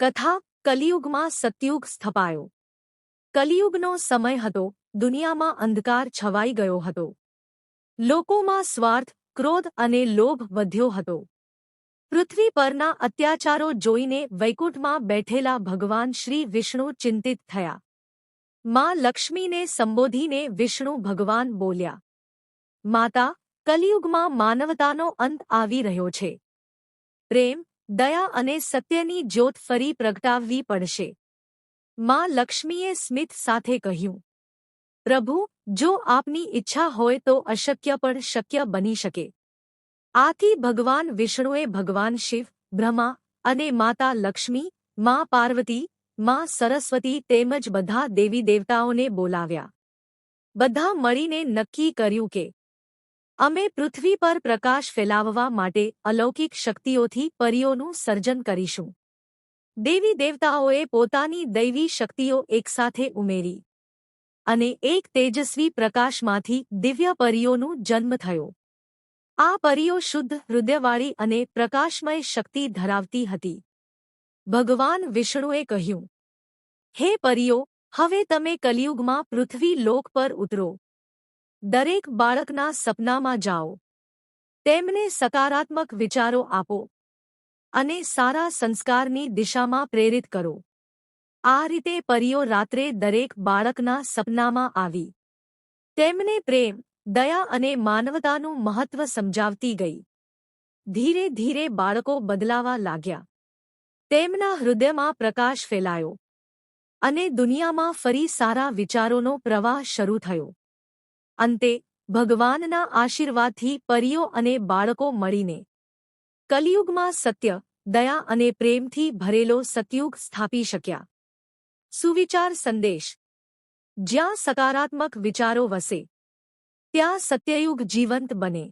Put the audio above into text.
કથા કલિયુગમાં સતયુગ સ્થપાયો। કલિયુગનો સમય હતો। દુનિયામાં અંધકાર છવાઈ ગયો હતો। લોકોમાં સ્વાર્થ, ક્રોધ અને લોભ વધ્યો હતો। પૃથ્વી પરના અત્યાચારો જોઈને વૈકુંઠમાં બેઠેલા ભગવાન શ્રી વિષ્ણુ ચિંતિત થયા। માં લક્ષ્મીને સંબોધીને વિષ્ણુ ભગવાન બોલ્યા, માતા, કલિયુગમાં માનવતાનો અંત આવી રહ્યો છે। પ્રેમ, દયા અને સત્યની જ્યોત ફરી પ્રગટાવવી પડશે। માં લક્ષ્મીએ સ્મિત સાથે કહ્યું, પ્રભુ, જો આપની ઈચ્છા હોય તો અશક્ય પણ શક્ય બની શકે। આથી ભગવાન વિષ્ણુએ ભગવાન શિવ, બ્રહ્મા અને માતા લક્ષ્મી, માં પાર્વતી, માં સરસ્વતી તેમજ બધા દેવી દેવતાઓને બોલાવ્યા। બધા મળીને નક્કી કર્યું કે અમે પૃથ્વી પર પ્રકાશ ફેલાવવા માટે અલૌકિક શક્તિઓથી પરીઓનું સર્જન કરીશું। દેવી દેવતાઓએ પોતાની દૈવી શક્તિઓ એકસાથે ઉમેરી અને એક તેજસ્વી પ્રકાશમાંથી દિવ્ય પરીઓનું જન્મ થયો। આ પરીઓ શુદ્ધ હૃદયવાળી અને પ્રકાશમય શક્તિ ધરાવતી હતી। ભગવાન વિષ્ણુએ કહ્યું, હે પરીઓ, હવે તમે કલિયુગમાં પૃથ્વી લોક પર ઉતરો। દરેક બાળકના સપનામાં જાઓ, તેમને સકારાત્મક વિચારો આપો અને સારા સંસ્કારની દિશામાં પ્રેરિત કરો। આ રીતે પરીઓ રાત્રે દરેક બાળકના સપનામાં આવી તેમને પ્રેમ, દયા અને માનવતાનું મહત્વ સમજાવતી ગઈ। ધીરે ધીરે બાળકો બદલાવા લાગ્યા। તેમના હૃદયમાં પ્રકાશ ફેલાયો અને દુનિયામાં ફરી સારા વિચારોનો પ્રવાહ શરૂ થયો। અંતે ભગવાનના આશીર્વાદથી પરીઓ અને બાળકો મળીને કલિયુગમાં સત્ય, દયા અને પ્રેમથી ભરેલો સતયુગ સ્થાપી શક્યા। સુવિચાર સંદેશ: જ્યાં સકારાત્મક વિચારો વસે, ત્યાં સત્યયુગ જીવંત બને।